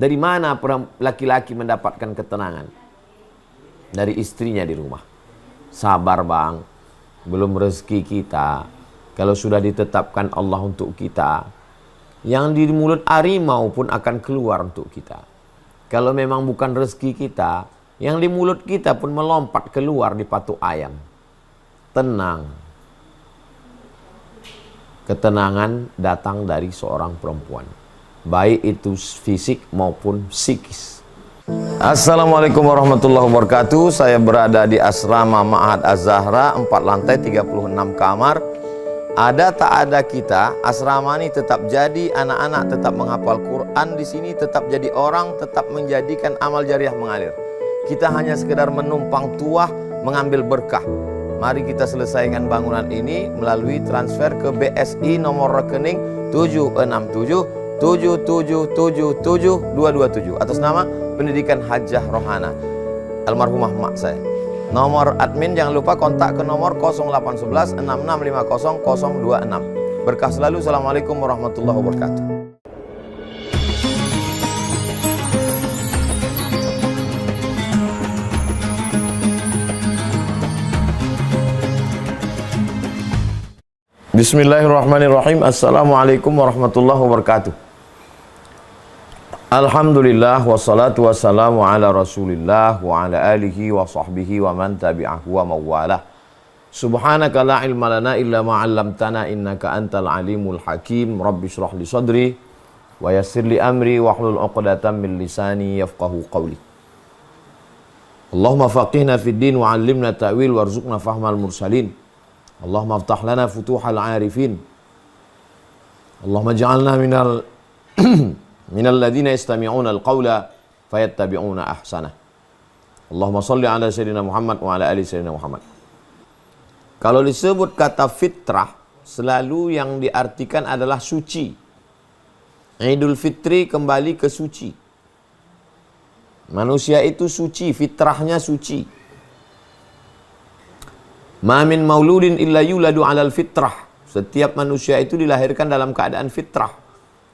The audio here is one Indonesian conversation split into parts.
Dari mana laki-laki mendapatkan ketenangan? Dari istrinya di rumah. Sabar bang, belum rezeki kita. Kalau sudah ditetapkan Allah untuk kita, yang di mulut harimau pun akan keluar untuk kita. Kalau memang bukan rezeki kita, yang di mulut kita pun melompat keluar di patok ayam. Tenang. Ketenangan datang dari seorang perempuan, baik itu fisik maupun psikis. Assalamualaikum warahmatullahi wabarakatuh. Saya berada di asrama Ma'had Az-Zahra, 4 lantai 36 kamar. Ada tak ada kita, asrama ini tetap jadi, anak-anak tetap menghafal Quran di sini, tetap jadi orang, tetap menjadikan amal jariah mengalir. Kita hanya sekedar menumpang tuah, mengambil berkah. Mari kita selesaikan bangunan ini melalui transfer ke BSI nomor rekening 767 7777227 atas nama Pendidikan Hajah Rohana, almarhumah mak saya. Nomor admin jangan lupa kontak ke nomor 0811 6650 026. Berkah selalu. Assalamualaikum warahmatullahi wabarakatuh. Bismillahirrahmanirrahim. Assalamualaikum warahmatullahi wabarakatuh. Alhamdulillah wassalatu wassalamu ala Rasulillah wa ala alihi wa sahbihi wa man tabi'ahu wa mawalah. Subhanaka la ilma lana illa ma 'allamtana innaka antal alimul hakim. Rabbi shrah li sadri wa yassir li amri wa hlul 'uqdatam min lisani yafqahu qawli. Allahumma faqihna fid din wa 'allimna ta'wil warzuqna fahmal mursalin. Allahumma aftah lana futuhal 'arifin. Allahumma ja'alna minal ladzina yastami'una al-qawla fayattabi'una ahsanah. Allahumma shalli ala sayyidina Muhammad wa ala ali sayyidina Muhammad. Kalau disebut kata fitrah, selalu yang diartikan adalah suci. Idul Fitri kembali ke suci. Manusia itu suci, fitrahnya suci. Ma min mauludin illa yuladu 'alal fitrah. Setiap manusia itu dilahirkan dalam keadaan fitrah.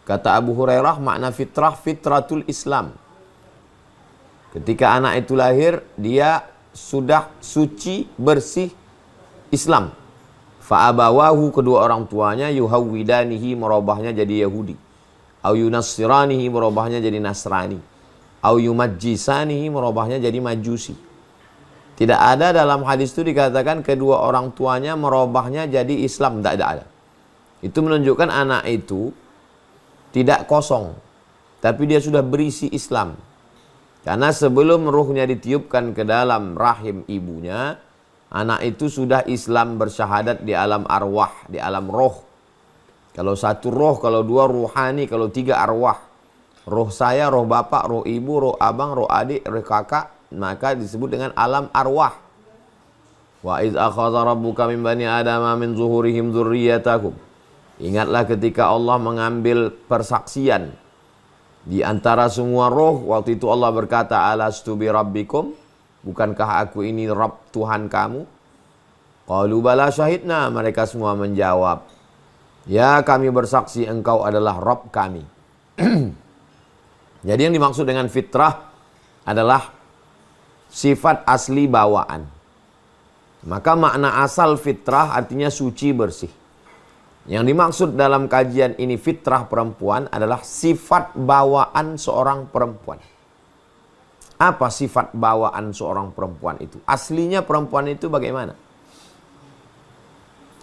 Kata Abu Hurairah, makna fitrah, fitratul Islam. Ketika anak itu lahir, dia sudah suci, bersih Islam. Fa'abawahu, kedua orang tuanya, yuhawwidanihi, merubahnya jadi Yahudi. Au yunassiranihi, merubahnya jadi Nasrani. Au yumajjisanihi, merubahnya jadi Majusi. Tidak ada dalam hadis itu dikatakan kedua orang tuanya merubahnya jadi Islam. Tidak ada. Itu menunjukkan anak itu tidak kosong, tapi dia sudah berisi Islam. Karena sebelum ruhnya ditiupkan ke dalam rahim ibunya, anak itu sudah Islam, bersyahadat di alam arwah, di alam roh. Kalau satu roh, kalau dua ruhani, kalau tiga arwah. Roh saya, roh bapak, roh ibu, roh abang, roh adik, roh kakak, maka disebut dengan alam arwah. Wa iz akhadha rabbuka min bani adama min zuhurihim dzurriyyatahum. Ingatlah ketika Allah mengambil persaksian di antara semua roh. Waktu itu Allah berkata, alastu bi rabbikum, bukankah aku ini Rabb Tuhan kamu? Qalu bala syahidna, mereka semua menjawab, ya kami bersaksi engkau adalah Rabb kami. Jadi yang dimaksud dengan fitrah adalah sifat asli bawaan. Maka makna asal fitrah artinya suci, bersih. Yang dimaksud dalam kajian ini fitrah perempuan adalah sifat bawaan seorang perempuan. Apa sifat bawaan seorang perempuan itu? Aslinya perempuan itu bagaimana?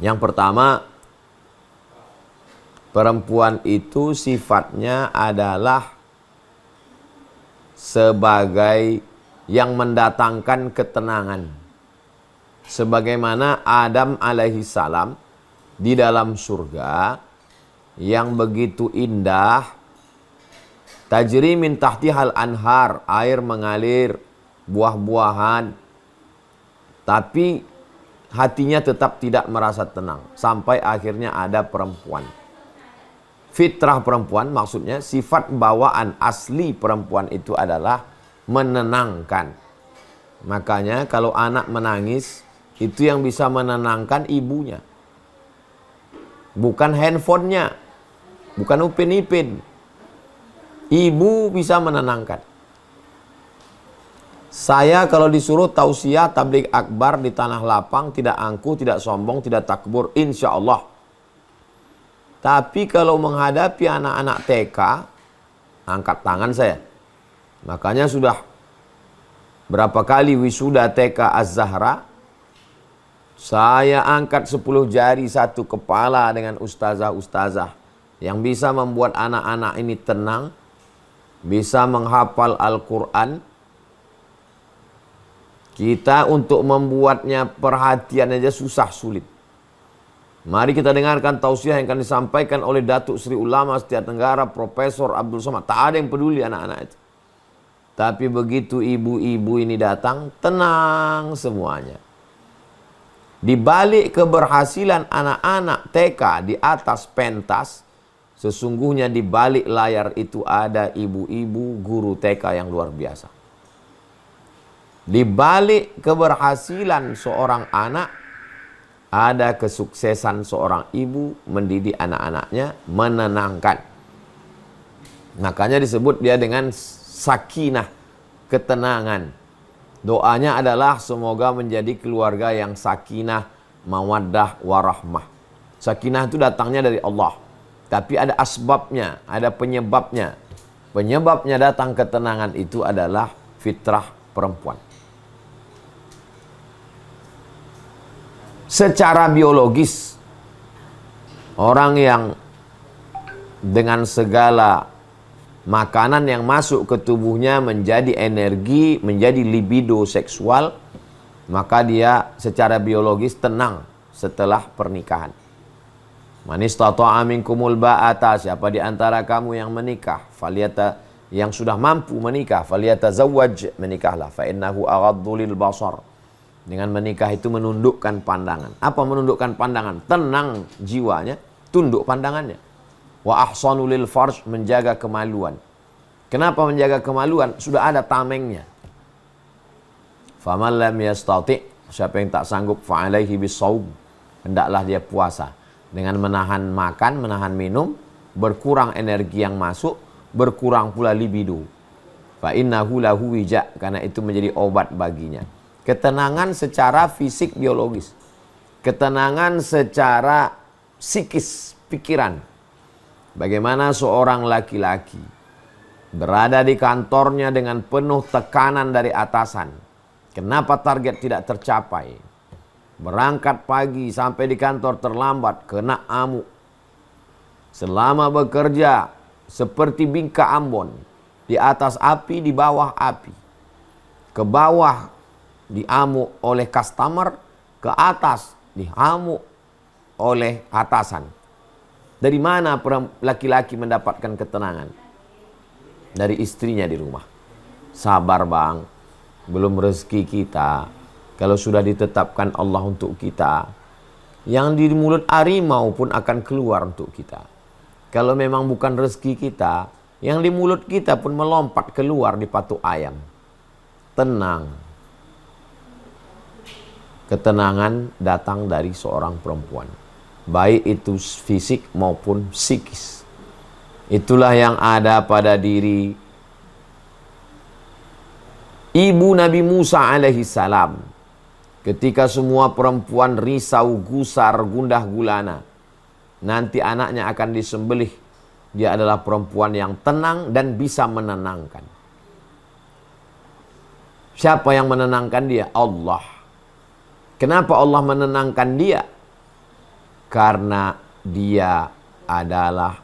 Yang pertama, perempuan itu sifatnya adalah sebagai yang mendatangkan ketenangan. Sebagaimana Adam alaihi salam di dalam surga yang begitu indah, tajri min tahtihal anhar, air mengalir, buah-buahan, tapi hatinya tetap tidak merasa tenang sampai akhirnya ada perempuan. Fitrah perempuan maksudnya sifat bawaan asli perempuan itu adalah menenangkan. Makanya kalau anak menangis, itu yang bisa menenangkan ibunya, bukan handphonenya, bukan Upin Ipin. Ibu bisa menenangkan. Saya kalau disuruh tausiah tabligh akbar di tanah lapang, tidak angkuh, tidak sombong, tidak takbur, insya Allah. Tapi kalau menghadapi anak-anak TK, angkat tangan saya. Makanya sudah berapa kali wisuda TK Az-Zahra, saya angkat 10 jari satu kepala dengan ustazah-ustazah yang bisa membuat anak-anak ini tenang, bisa menghafal Al-Quran. Kita untuk membuatnya perhatian aja susah sulit. Mari kita dengarkan tausiah yang akan disampaikan oleh Datuk Sri Ulama Asia Tenggara Profesor Abdul Somad. Tak ada yang peduli anak-anak itu. Tapi begitu ibu-ibu ini datang, tenang semuanya. Di balik keberhasilan anak-anak TK di atas pentas, sesungguhnya di balik layar itu ada ibu-ibu guru TK yang luar biasa. Di balik keberhasilan seorang anak, ada kesuksesan seorang ibu mendidik anak-anaknya, menenangkan. Makanya disebut dia dengan sakinah, ketenangan. Doanya adalah semoga menjadi keluarga yang sakinah, mawaddah, warahmah. Sakinah itu datangnya dari Allah. Tapi ada asbabnya, ada penyebabnya. Penyebabnya datang ketenangan itu adalah fitrah perempuan. Secara biologis, orang yang dengan segala makanan yang masuk ke tubuhnya menjadi energi, menjadi libido seksual, maka dia secara biologis tenang setelah pernikahan. Man istata'a minkumul ba'ata, siapa di antara kamu yang menikah, yang sudah mampu menikah, falyatazawwaj, menikahlah, fa innahu aghaddu lil basar. Dengan menikah itu menundukkan pandangan. Apa menundukkan pandangan? Tenang jiwanya, tunduk pandangannya. Wa ahsanu lil farj, menjaga kemaluan. Kenapa menjaga kemaluan? Sudah ada tamengnya. Faman lam yastati', siapa yang tak sanggup, fa alaihi bisawm, hendaklah dia puasa. Dengan menahan makan, menahan minum, berkurang energi yang masuk, berkurang pula libido. Fa innahu lahu wija, karena itu menjadi obat baginya. Ketenangan secara fisik biologis, ketenangan secara psikis pikiran. Bagaimana seorang laki-laki berada di kantornya dengan penuh tekanan dari atasan. Kenapa target tidak tercapai? Berangkat pagi sampai di kantor terlambat, kena amuk. Selama bekerja seperti bingka Ambon, di atas api, di bawah api. Ke bawah diamuk oleh customer, ke atas diamuk oleh atasan. Dari mana laki-laki mendapatkan ketenangan? Dari istrinya di rumah. Sabar bang, belum rezeki kita. Kalau sudah ditetapkan Allah untuk kita, yang di mulut harimau pun akan keluar untuk kita. Kalau memang bukan rezeki kita, yang di mulut kita pun melompat keluar di patuk ayam. Tenang. Ketenangan datang dari seorang perempuan, baik itu fisik maupun psikis. Itulah yang ada pada diri ibu Nabi Musa alaihi salam. Ketika semua perempuan risau, gusar, gundah gulana, nanti anaknya akan disembelih. Dia adalah perempuan yang tenang dan bisa menenangkan. Siapa yang menenangkan dia? Allah. Kenapa Allah menenangkan dia? Karena dia adalah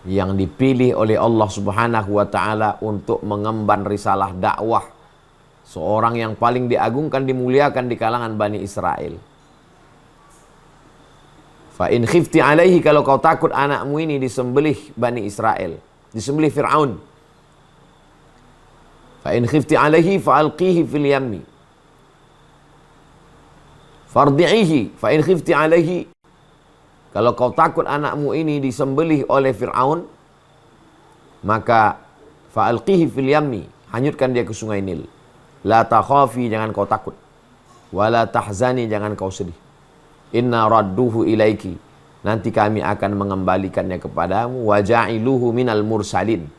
yang dipilih oleh Allah Subhanahu wa taala untuk mengemban risalah dakwah. Seorang yang paling diagungkan, dimuliakan di kalangan Bani Israel. Fa in khifti alaihi, kalau kau takut anakmu ini disembelih Bani Israel, disembelih Fir'aun. Fa in khifti alaihi fa alqihi fil yammi. Fardi'ihi fa in khifti alaihi, kalau kau takut anakmu ini disembelih oleh Fir'aun, maka fa'alqihi fil yammi, hanyutkan dia ke sungai Nil. La takhafi, jangan kau takut. Wala tahzani, jangan kau sedih. Inna radduhu ilaiki, nanti kami akan mengembalikannya kepadamu, wa ja'iluhu minal mursalin,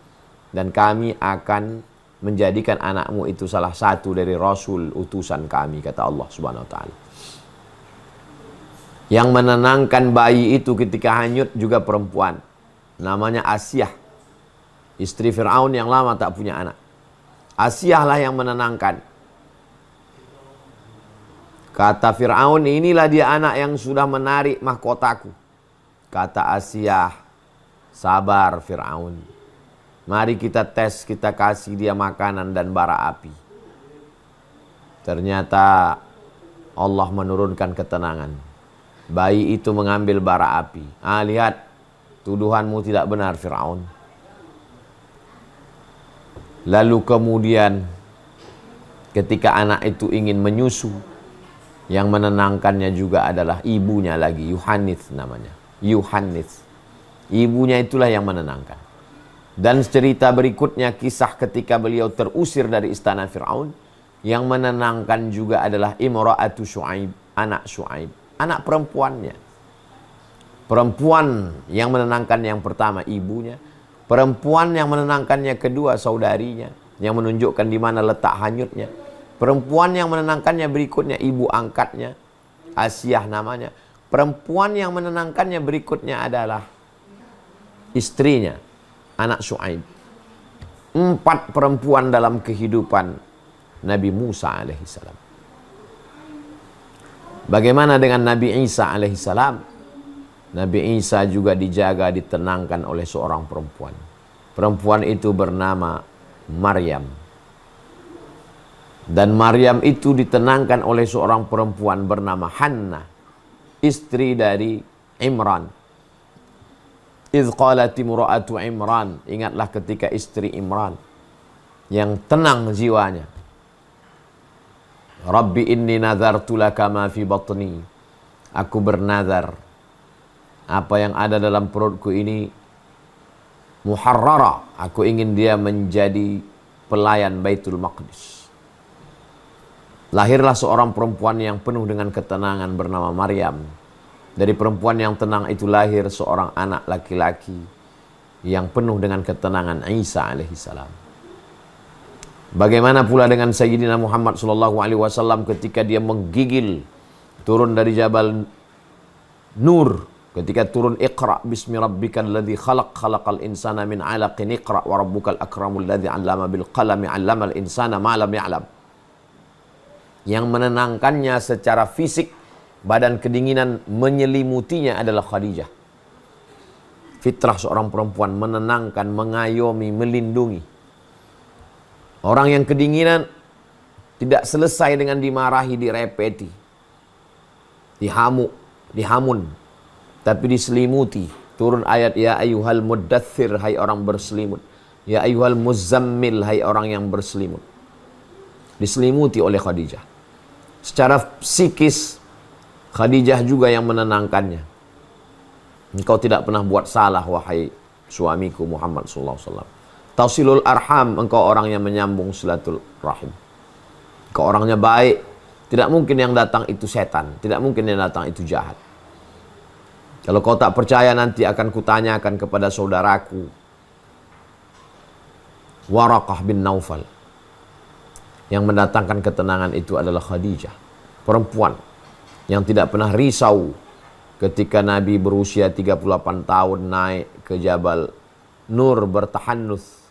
dan kami akan menjadikan anakmu itu salah satu dari rasul utusan kami, kata Allah Subhanahu wa taala. Yang menenangkan bayi itu ketika hanyut juga perempuan, namanya Asiyah, istri Fir'aun yang lama tak punya anak. Asiyah lah yang menenangkan. Kata Fir'aun, inilah dia anak yang sudah menarik mahkotaku. Kata Asiyah, sabar Fir'aun, mari kita tes, kita kasih dia makanan dan bara api. Ternyata Allah menurunkan ketenangan. Bayi itu mengambil bara api. Lihat, tuduhanmu tidak benar Fir'aun. Lalu kemudian ketika anak itu ingin menyusu, yang menenangkannya juga adalah ibunya lagi, Yuhanith namanya. Yuhanith. Ibunya itulah yang menenangkan. Dan cerita berikutnya, kisah ketika beliau terusir dari istana Fir'aun, yang menenangkan juga adalah Imra'atu Syu'aib, anak Syu'aib, anak perempuannya. Perempuan yang menenangkan yang pertama ibunya, perempuan yang menenangkannya kedua saudarinya, yang menunjukkan di mana letak hanyutnya. Perempuan yang menenangkannya berikutnya ibu angkatnya, Asiyah namanya. Perempuan yang menenangkannya berikutnya adalah istrinya, anak Syu'aib. 4 perempuan dalam kehidupan Nabi Musa alaihissalam. Bagaimana dengan Nabi Isa alaihissalam? Nabi Isa juga dijaga, ditenangkan oleh seorang perempuan. Perempuan itu bernama Maryam. Dan Maryam itu ditenangkan oleh seorang perempuan bernama Hannah, istri dari Imran. Idh qalat imra'atu Imran, ingatlah ketika istri Imran yang tenang jiwanya. Rabbi inni nazartu laka ma fi batni, aku bernazar apa yang ada dalam perutku ini muharrara, aku ingin dia menjadi pelayan Baitul Maqdis. Lahirlah seorang perempuan yang penuh dengan ketenangan bernama Maryam. Dari perempuan yang tenang itu lahir seorang anak laki-laki yang penuh dengan ketenangan, Isa alaihissalam. Bagaimana pula dengan Sayyidina Muhammad sallallahu alaihi wasallam ketika dia menggigil turun dari Jabal Nur, ketika turun Iqra bismi rabbikal ladzi khalaq, khalaqal insana min 'alaqin, Iqra wa rabbukal akramul ladzi 'allama bil qalami 'allamal insana ma lam ya'lam. Yang menenangkannya secara fisik, badan kedinginan menyelimutinya adalah Khadijah. Fitrah seorang perempuan menenangkan, mengayomi, melindungi. Orang yang kedinginan tidak selesai dengan dimarahi, direpeti, dihamun, tapi diselimuti. Turun ayat, ya ayyuhal muddathir, hai orang berselimut. Ya ayyuhal muzammil, hai orang yang berselimut. Diselimuti oleh Khadijah. Secara psikis, Khadijah juga yang menenangkannya. Engkau tidak pernah buat salah, wahai suamiku Muhammad sallallahu alaihi wasallam. Tausilul arham, engkau orang yang menyambung silatul rahim. Engkau orangnya baik. Tidak mungkin yang datang itu setan. Tidak mungkin yang datang itu jahat. Kalau kau tak percaya, nanti akan kutanyakan kepada saudaraku Waraqah bin Naufal. Yang mendatangkan ketenangan itu adalah Khadijah. Perempuan yang tidak pernah risau ketika Nabi berusia 38 tahun naik ke Jabal Nur bertahannuth.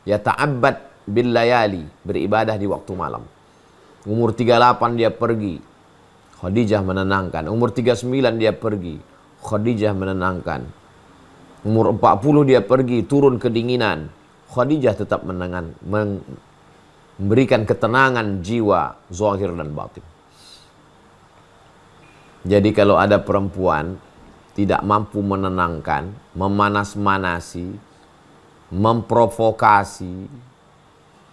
Yata'abbad bil layali, beribadah di waktu malam. Umur 38 dia pergi, Khadijah menenangkan. Umur 39 dia pergi, Khadijah menenangkan. Umur 40 dia pergi, turun kedinginan, Khadijah tetap memberikan ketenangan jiwa, zahir dan batin. Jadi kalau ada perempuan tidak mampu menenangkan, memanas-manasi, memprovokasi,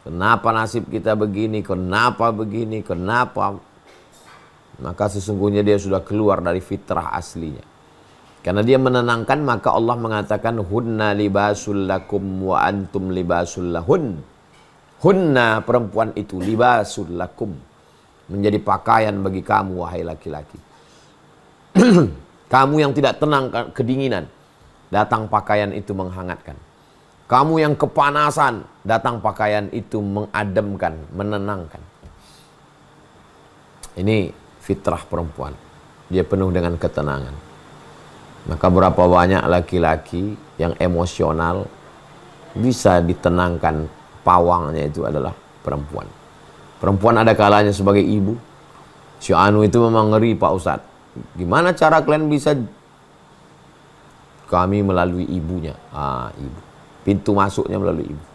kenapa nasib kita begini, kenapa begini, kenapa, maka sesungguhnya dia sudah keluar dari fitrah aslinya. Karena dia menenangkan, maka Allah mengatakan hunna libasul lakum wa antum libasul lahun. Hunna, perempuan itu, libasul lakum, menjadi pakaian bagi kamu wahai laki-laki. Kamu yang tidak tenang, kedinginan, datang pakaian itu menghangatkan. Kamu yang kepanasan, datang pakaian itu mengademkan, menenangkan. Ini fitrah perempuan. Dia penuh dengan ketenangan. Maka berapa banyak laki-laki yang emosional bisa ditenangkan, pawangnya itu adalah perempuan. Perempuan ada kalanya sebagai ibu. Si Anu itu memang ngeri Pak Ustadz. Gimana cara kalian bisa? Kami melalui ibunya. Ibu. Pintu masuknya melalui ibu.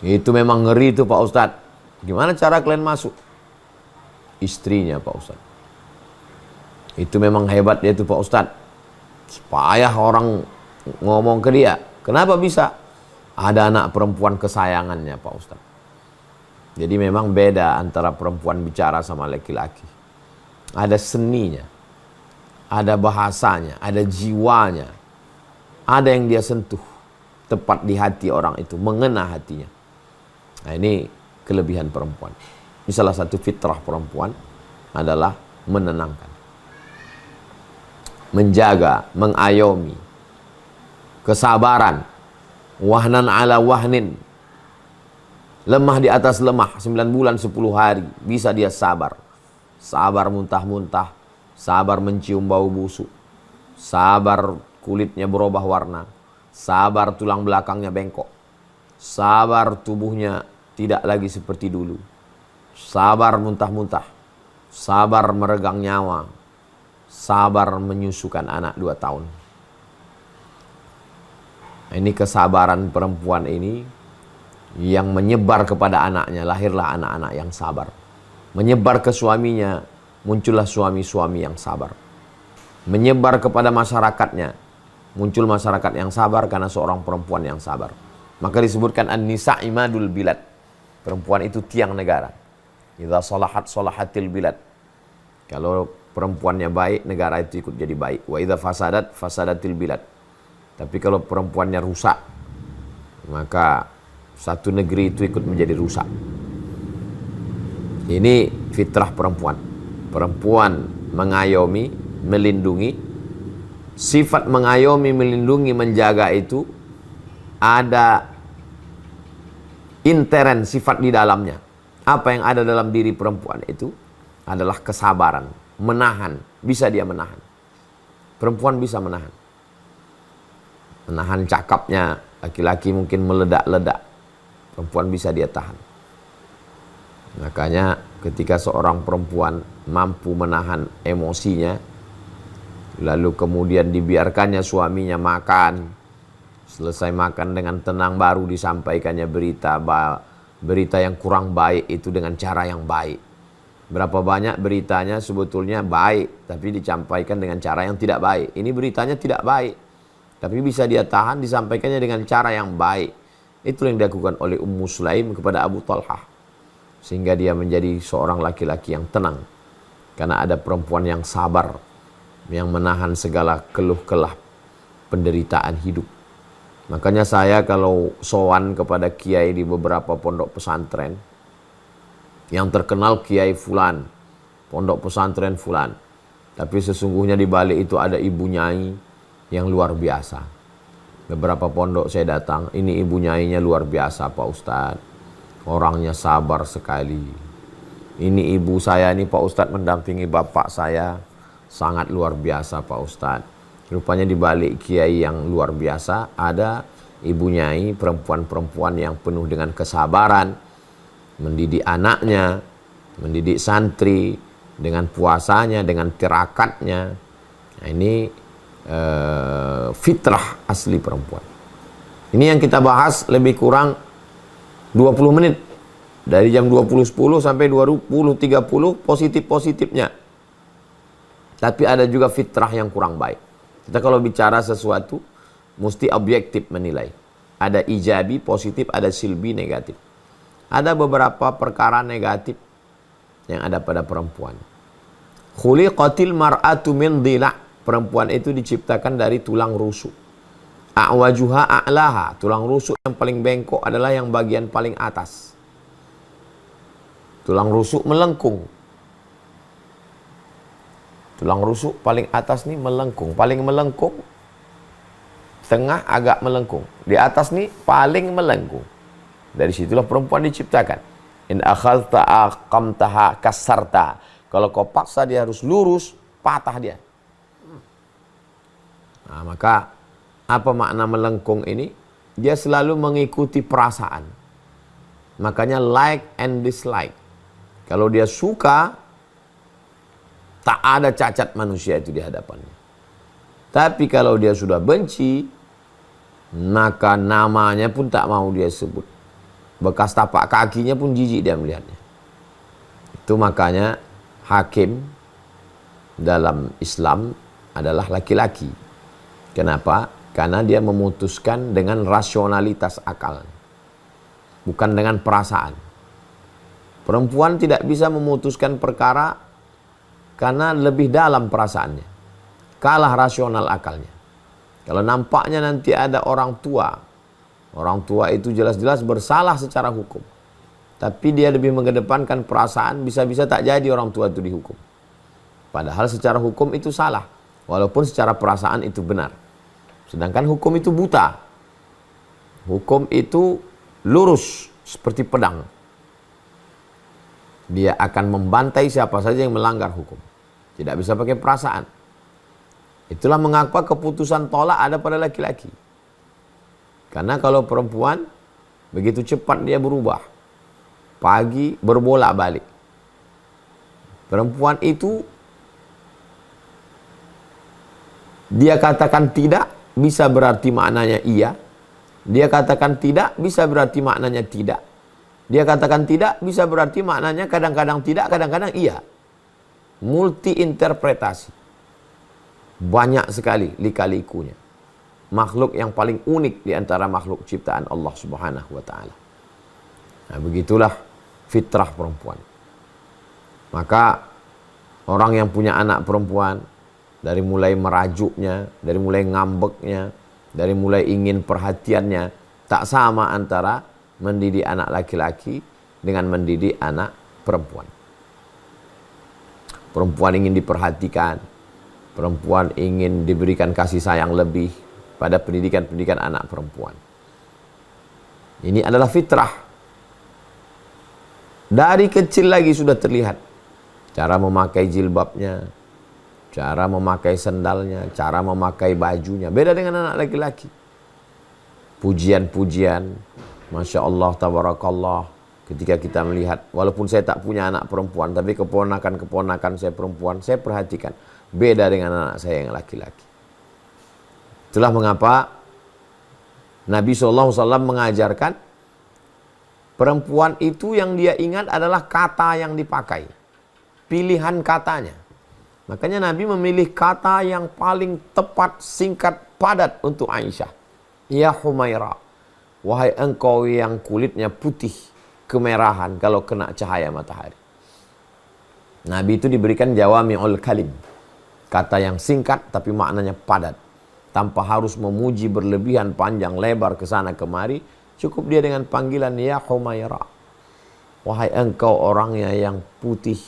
Itu memang ngeri itu Pak Ustadz. Gimana cara kalian masuk? Istrinya Pak Ustadz. Itu memang hebat dia itu Pak Ustadz. Supaya orang ngomong ke dia. Kenapa bisa? Ada anak perempuan kesayangannya Pak Ustadz. Jadi memang beda antara perempuan bicara sama laki-laki. Ada seninya. Ada bahasanya. Ada jiwanya. Ada yang dia sentuh. Tepat di hati orang itu. Mengena hatinya. Nah ini kelebihan perempuan. Ini salah satu fitrah perempuan adalah menenangkan. Menjaga, mengayomi. Kesabaran. Wahnan ala wahnin. Lemah di atas lemah. 9 bulan 10 hari. Bisa dia sabar. Sabar muntah-muntah. Sabar mencium bau busuk. Sabar kulitnya berubah warna. Sabar tulang belakangnya bengkok. Sabar tubuhnya tidak lagi seperti dulu. Sabar muntah-muntah. Sabar meregang nyawa. Sabar menyusukan anak 2 tahun. Ini kesabaran perempuan ini yang menyebar kepada anaknya. Lahirlah anak-anak yang sabar. Menyebar ke suaminya. Muncullah suami-suami yang sabar. Menyebar kepada masyarakatnya. Muncul masyarakat yang sabar karena seorang perempuan yang sabar. Maka disebutkan an-nisa imadul bilad. Perempuan itu tiang negara. Idza salahat salahatil bilad. Kalau perempuannya baik, negara itu ikut jadi baik. Wa idza fasadat fasadatil bilad. Tapi kalau perempuannya rusak, maka satu negeri itu ikut menjadi rusak. Ini fitrah perempuan. Perempuan mengayomi, melindungi. Sifat mengayomi, melindungi, menjaga itu ada intern sifat di dalamnya. Apa yang ada dalam diri perempuan itu adalah kesabaran, menahan, bisa dia menahan. Perempuan bisa menahan. Menahan cakapnya, laki-laki mungkin meledak-ledak. Perempuan bisa dia tahan. Makanya ketika seorang perempuan mampu menahan emosinya, lalu kemudian dibiarkannya suaminya makan. Selesai makan dengan tenang baru disampaikannya berita yang kurang baik itu dengan cara yang baik. Berapa banyak beritanya sebetulnya baik, tapi disampaikan dengan cara yang tidak baik. Ini beritanya tidak baik, tapi bisa dia tahan disampaikannya dengan cara yang baik. Itu yang dilakukan oleh Ummu Sulaim kepada Abu Talhah. Sehingga dia menjadi seorang laki-laki yang tenang. Karena ada perempuan yang sabar, yang menahan segala keluh-kelah penderitaan hidup. Makanya saya kalau sowan kepada kiai di beberapa pondok pesantren, yang terkenal kiai fulan, pondok pesantren fulan, tapi sesungguhnya di balik itu ada ibu nyai yang luar biasa. Beberapa pondok saya datang, ini ibu nyainya luar biasa Pak Ustadz, orangnya sabar sekali. Ini ibu saya ini Pak Ustadz mendampingi bapak saya, sangat luar biasa Pak Ustadz. Rupanya di balik kiai yang luar biasa ada ibu nyai, perempuan-perempuan yang penuh dengan kesabaran, mendidik anaknya, mendidik santri dengan puasanya, dengan tirakatnya. Nah, ini fitrah asli perempuan. Ini yang kita bahas lebih kurang 20 menit. Dari jam 20.10 sampai 20.30 positif-positifnya. Tapi ada juga fitrah yang kurang baik. Kita kalau bicara sesuatu, mesti objektif menilai. Ada ijabi, positif, ada silbi, negatif. Ada beberapa perkara negatif yang ada pada perempuan. Khuliqatil mar'atu min dhila'. Perempuan itu diciptakan dari tulang rusuk. A'wajuha a'laha. Tulang rusuk yang paling bengkok adalah yang bagian paling atas. Tulang rusuk melengkung. Tulang rusuk paling atas nih melengkung. Paling melengkung, tengah agak melengkung. Di atas nih paling melengkung. Dari situlah perempuan diciptakan. In akhadta aqamtaha kasarta. Kalau kau paksa dia harus lurus, patah dia. Nah, maka apa makna melengkung ini? Dia selalu mengikuti perasaan. Makanya like and dislike. Kalau dia suka, tak ada cacat manusia itu di hadapannya. Tapi kalau dia sudah benci, maka namanya pun tak mau dia sebut. Bekas tapak kakinya pun jijik dia melihatnya. Itu makanya hakim dalam Islam adalah laki-laki. Kenapa? Karena dia memutuskan dengan rasionalitas akal, bukan dengan perasaan. Perempuan tidak bisa memutuskan perkara karena lebih dalam perasaannya, kalah rasional akalnya. Kalau nampaknya nanti ada orang tua itu jelas-jelas bersalah secara hukum, tapi dia lebih mengedepankan perasaan, bisa-bisa tak jadi orang tua itu dihukum. Padahal secara hukum itu salah, walaupun secara perasaan itu benar. Sedangkan hukum itu buta. Hukum itu lurus seperti pedang. Dia akan membantai siapa saja yang melanggar hukum. Tidak bisa pakai perasaan. Itulah mengapa keputusan tolak ada pada laki-laki. Karena kalau perempuan, begitu cepat dia berubah. Pagi berbolak-balik. Perempuan itu, dia katakan tidak, bisa berarti maknanya iya. Dia katakan tidak, bisa berarti maknanya tidak. Dia katakan tidak, bisa berarti maknanya kadang-kadang tidak, kadang-kadang iya. Multi interpretasi. Banyak sekali lika-likunya. Makhluk yang paling unik di antara makhluk ciptaan Allah Subhanahu wa Ta'ala. Nah, begitulah fitrah perempuan. Maka orang yang punya anak perempuan, dari mulai merajuknya, dari mulai ngambeknya, dari mulai ingin perhatiannya, tak sama antara mendidik anak laki-laki dengan mendidik anak perempuan. Perempuan ingin diperhatikan, perempuan ingin diberikan kasih sayang lebih pada pendidikan-pendidikan anak perempuan. Ini adalah fitrah. Dari kecil lagi sudah terlihat cara memakai jilbabnya, cara memakai sendalnya, cara memakai bajunya. Beda dengan anak laki-laki. Pujian-pujian, Masya Allah, tabarakallah. Ketika kita melihat, walaupun saya tak punya anak perempuan, tapi keponakan-keponakan saya perempuan, saya perhatikan. Beda dengan anak saya yang laki-laki. Itulah mengapa Nabi SAW mengajarkan, perempuan itu yang dia ingat adalah kata yang dipakai. Pilihan katanya. Makanya Nabi memilih kata yang paling tepat, singkat, padat untuk Aisyah. Ya Humaira. Wahai engkau yang kulitnya putih, kemerahan kalau kena cahaya matahari. Nabi itu diberikan jawami'ul kalim. Kata yang singkat tapi maknanya padat. Tanpa harus memuji berlebihan panjang lebar ke sana kemari. Cukup dia dengan panggilan Ya Humaira. Wahai engkau orangnya yang putih,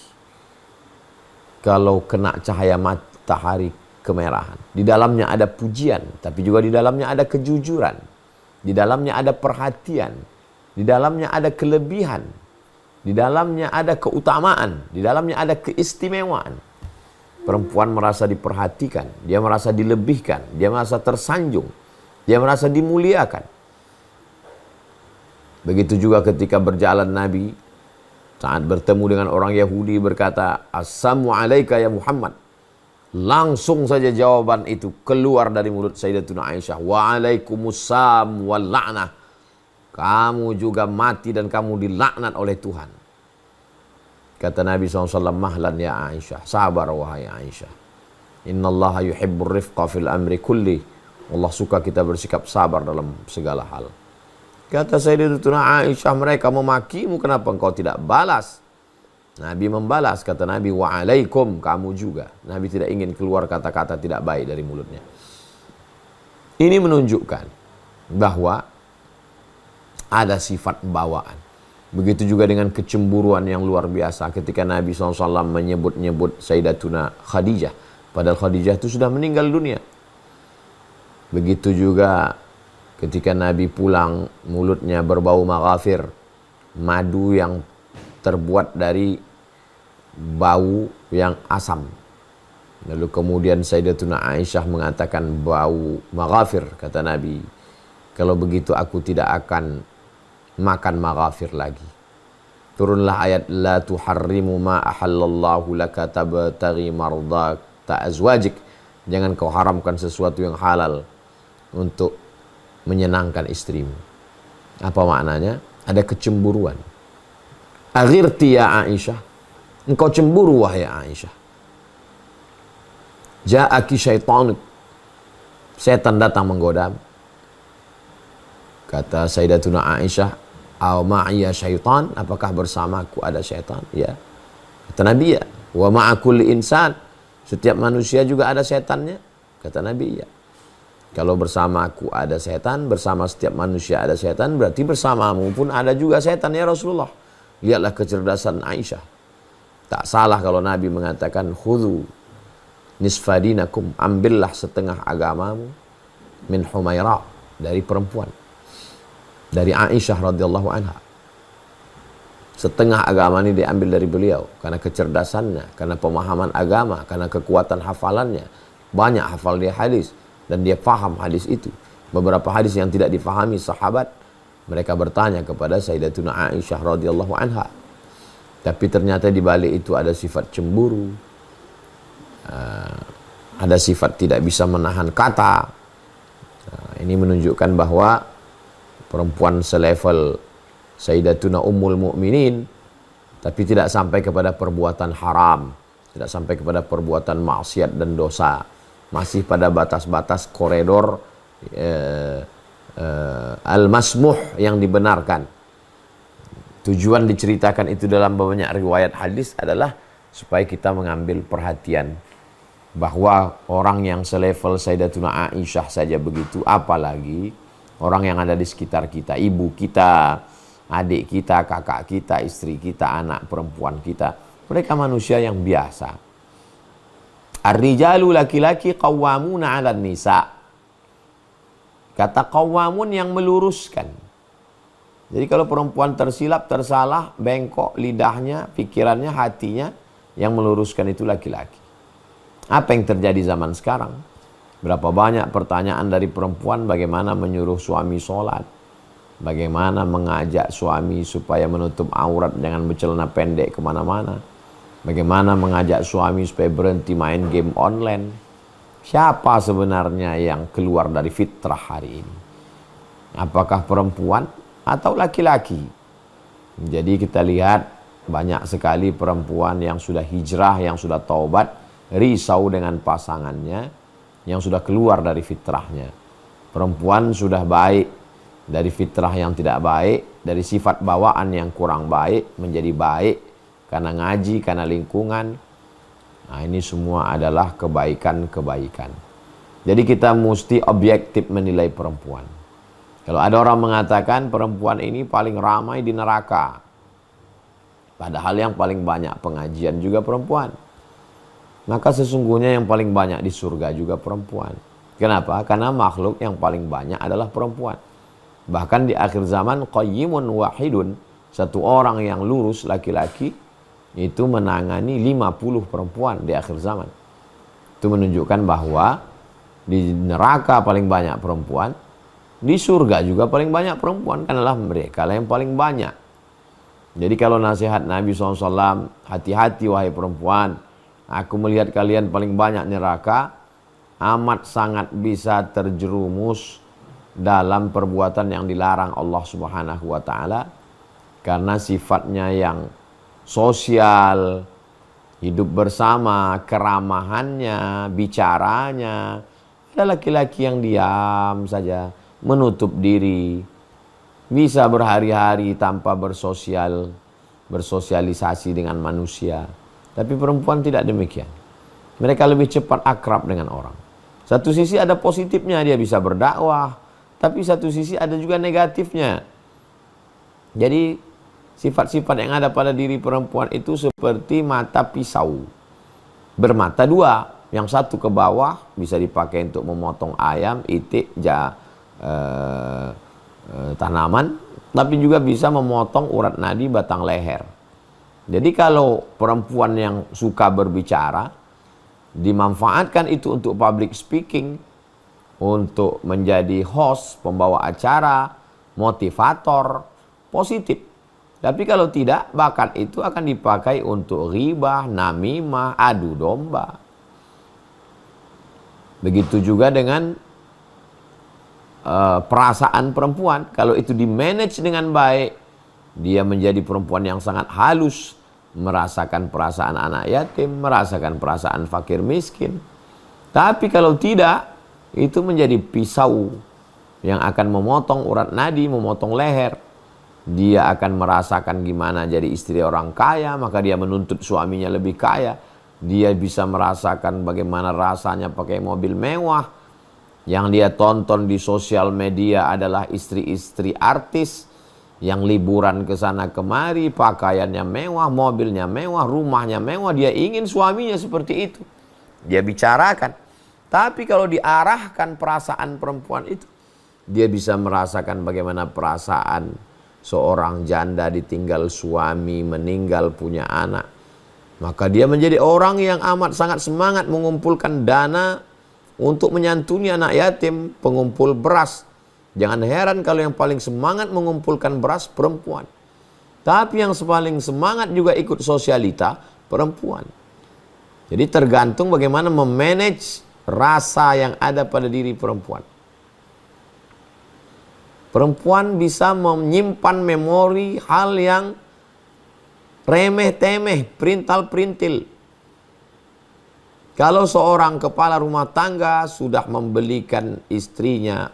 kalau kena cahaya matahari kemerahan. Di dalamnya ada pujian, tapi juga di dalamnya ada kejujuran. Di dalamnya ada perhatian, di dalamnya ada kelebihan, di dalamnya ada keutamaan, di dalamnya ada keistimewaan. Perempuan merasa diperhatikan, dia merasa dilebihkan, dia merasa tersanjung, dia merasa dimuliakan. Begitu juga ketika berjalan Nabi, saat bertemu dengan orang Yahudi berkata, Assalamu alayka ya Muhammad. Langsung saja jawaban itu keluar dari mulut Sayyidatuna Aisyah. Wa'alaikumussalam wal la'nah. Kamu juga mati dan kamu dilaknat oleh Tuhan. Kata Nabi SAW, mahlan ya Aisyah. Sabar wahai Aisyah. Innallaha yuhibbur rifqa fil amri kulli. Allah suka kita bersikap sabar dalam segala hal. Kata Sayyidatuna Aisyah, mereka memakimu, kenapa engkau tidak balas? Nabi membalas, kata Nabi, wa'alaikum, kamu juga. Nabi tidak ingin keluar kata-kata tidak baik dari mulutnya. Ini menunjukkan bahwa ada sifat bawaan. Begitu juga dengan kecemburuan yang luar biasa ketika Nabi SAW menyebut-nyebut Sayyidatuna Khadijah. Padahal Khadijah itu sudah meninggal dunia. Begitu juga ketika Nabi pulang, mulutnya berbau maghafir, madu yang terbuat dari bau yang asam. Lalu kemudian Sayyidatuna Aisyah mengatakan bau maghafir, kata Nabi, kalau begitu aku tidak akan makan maghafir lagi. Turunlah ayat la tuharrimu ma ahallallahu laka tabtaghi mardata azwajik. Jangan kau haramkan sesuatu yang halal untuk menyenangkan istrimu. Apa maknanya? Ada kecemburuan. Aghirti ya Aisyah. Engkau cemburu wahai Aisyah. Ja'aki syaitanuk. Setan datang menggoda. Kata Sayyidatuna Aisyah, "Aw ma'iya syaitan?" Apakah bersamaku ada syaitan? Ya. Kata Nabi, ya. "Wa ma'a kulli insan." Setiap manusia juga ada setannya. Kata Nabi, ya. Kalau bersamaku ada setan, bersama setiap manusia ada setan, berarti bersamamu pun ada juga setan ya Rasulullah. Lihatlah kecerdasan Aisyah. Tak salah kalau Nabi mengatakan, "Khudhu nisfadinakum." Ambillah setengah agamamu min Humaira, dari perempuan. Dari Aisyah radhiyallahu anha. Setengah agama ini diambil dari beliau karena kecerdasannya, karena pemahaman agama, karena kekuatan hafalannya. Banyak hafal dia hadis dan dia paham hadis itu. Beberapa hadis yang tidak difahami sahabat, mereka bertanya kepada Sayyidatuna Aisyah radhiyallahu anha. Tapi ternyata di balik itu ada sifat cemburu, ada sifat tidak bisa menahan kata. Ini menunjukkan bahwa perempuan selevel Sayyidatuna Ummul Mukminin, tapi tidak sampai kepada perbuatan haram, tidak sampai kepada perbuatan maksiat dan dosa, masih pada batas-batas koridor al-masmuh yang dibenarkan. Tujuan diceritakan itu dalam banyak riwayat hadis adalah supaya kita mengambil perhatian bahwa orang yang selevel Sayyidatuna Aisyah saja begitu, apalagi orang yang ada di sekitar kita, ibu kita, adik kita, kakak kita, istri kita, anak perempuan kita. Mereka manusia yang biasa. Ar-rijalu, laki-laki, qawwamuna 'alan nisa. Kata qawwamun yang meluruskan. Jadi kalau perempuan tersilap, tersalah, bengkok lidahnya, pikirannya, hatinya, yang meluruskan itu laki-laki. Apa yang terjadi zaman sekarang? Berapa banyak pertanyaan dari perempuan bagaimana menyuruh suami sholat, bagaimana mengajak suami supaya menutup aurat dengan bercelana pendek kemana-mana, bagaimana mengajak suami supaya berhenti main game online. Siapa sebenarnya yang keluar dari fitrah hari ini? Apakah perempuan atau laki-laki? Jadi kita lihat banyak sekali perempuan yang sudah hijrah, yang sudah taubat, risau dengan pasangannya, yang sudah keluar dari fitrahnya. Perempuan sudah baik dari fitrah yang tidak baik, dari sifat bawaan yang kurang baik menjadi baik karena ngaji, karena lingkungan. Nah, ini semua adalah kebaikan-kebaikan. Jadi kita mesti objektif menilai perempuan. Kalau ada orang mengatakan perempuan ini paling ramai di neraka, padahal yang paling banyak pengajian juga perempuan, maka sesungguhnya yang paling banyak di surga juga perempuan. Kenapa? Karena makhluk yang paling banyak adalah perempuan. Bahkan di akhir zaman, qayyimun wahidun, satu orang yang lurus laki-laki itu menangani 50 perempuan di akhir zaman. Itu menunjukkan bahwa di neraka paling banyak perempuan, di surga juga paling banyak perempuan, karena mereka lah yang paling banyak. Jadi kalau nasihat Nabi SAW, hati-hati wahai perempuan, aku melihat kalian paling banyak neraka, amat sangat bisa terjerumus dalam perbuatan yang dilarang Allah Subhanahu wa taala, karena sifatnya yang sosial, hidup bersama, keramahannya, bicaranya. Ada laki-laki yang diam saja, menutup diri, bisa berhari-hari tanpa bersosialisasi dengan manusia. Tapi perempuan tidak demikian. Mereka lebih cepat akrab dengan orang. Satu sisi ada positifnya, dia bisa berdakwah, tapi satu sisi ada juga negatifnya. Jadi Sifat-sifat yang ada pada diri perempuan itu seperti mata pisau. Bermata dua. Yang satu ke bawah bisa dipakai untuk memotong ayam, itik, tanaman. Tapi juga bisa memotong urat nadi batang leher. Jadi kalau perempuan yang suka berbicara, dimanfaatkan itu untuk public speaking, untuk menjadi host, pembawa acara, motivator, positif. Tapi kalau tidak, bakat itu akan dipakai untuk ghibah, namimah, adu domba. Begitu juga dengan perasaan perempuan. Kalau itu di-manage dengan baik, dia menjadi perempuan yang sangat halus, merasakan perasaan anak yatim, merasakan perasaan fakir miskin. Tapi kalau tidak, itu menjadi pisau yang akan memotong urat nadi, memotong leher. Dia akan merasakan gimana jadi istri orang kaya, maka dia menuntut suaminya lebih kaya. Dia bisa merasakan bagaimana rasanya pakai mobil mewah. Yang dia tonton di sosial media adalah istri-istri artis yang liburan ke sana kemari, pakaiannya mewah, mobilnya mewah, rumahnya mewah. Dia ingin suaminya seperti itu. Dia bicarakan. Tapi kalau diarahkan perasaan perempuan itu, dia bisa merasakan bagaimana perasaan seorang janda ditinggal suami, meninggal punya anak. Maka dia menjadi orang yang amat sangat semangat mengumpulkan dana untuk menyantuni anak yatim, pengumpul beras. Jangan heran kalau yang paling semangat mengumpulkan beras perempuan. Tapi yang paling semangat juga ikut sosialita perempuan. Jadi tergantung bagaimana memanage rasa yang ada pada diri perempuan. Perempuan bisa menyimpan memori hal yang remeh-temeh, perintal-perintil. Kalau seorang kepala rumah tangga sudah membelikan istrinya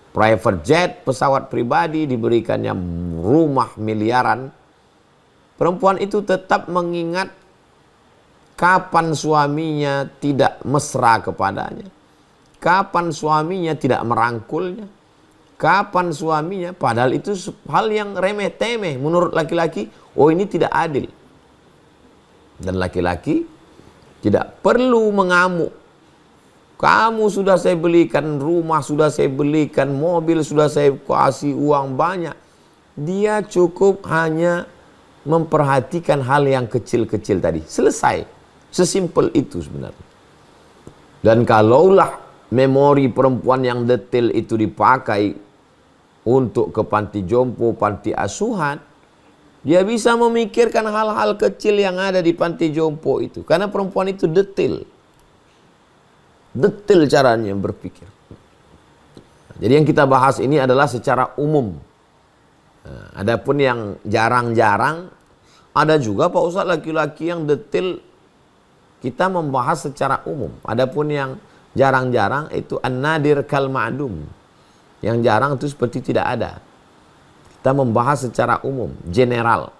private jet, pesawat pribadi, diberikannya rumah miliaran, perempuan itu tetap mengingat kapan suaminya tidak mesra kepadanya, kapan suaminya tidak merangkulnya, kapan suaminya, padahal itu hal yang remeh-temeh menurut laki-laki. Oh, ini tidak adil. Dan laki-laki tidak perlu mengamuk. Kamu sudah saya belikan rumah, sudah saya belikan mobil, sudah saya kasih uang banyak. Dia cukup hanya memperhatikan hal yang kecil-kecil tadi. Selesai. Sesimpel itu sebenarnya. Dan kalaulah memori perempuan yang detail itu dipakai untuk ke panti jompo, panti asuhan, dia bisa memikirkan hal-hal kecil yang ada di panti jompo itu. Karena perempuan itu detail. Detail caranya berpikir. Jadi yang kita bahas ini adalah secara umum. Nah, adapun yang jarang-jarang, ada juga Pak Ustadz laki-laki yang detail, kita membahas secara umum. Adapun yang jarang-jarang itu an-nadir kal ma'dum. Yang jarang itu seperti tidak ada. Kita membahas secara umum, general.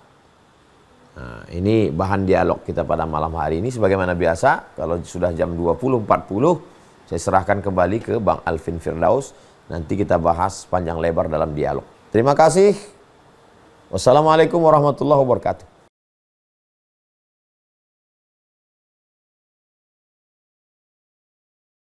Nah, ini bahan dialog kita pada malam hari ini. Sebagaimana biasa, kalau sudah jam 20.40, saya serahkan kembali ke Bang Alvin Firdaus. Nanti kita bahas panjang lebar dalam dialog. Terima kasih. Wassalamualaikum warahmatullahi wabarakatuh.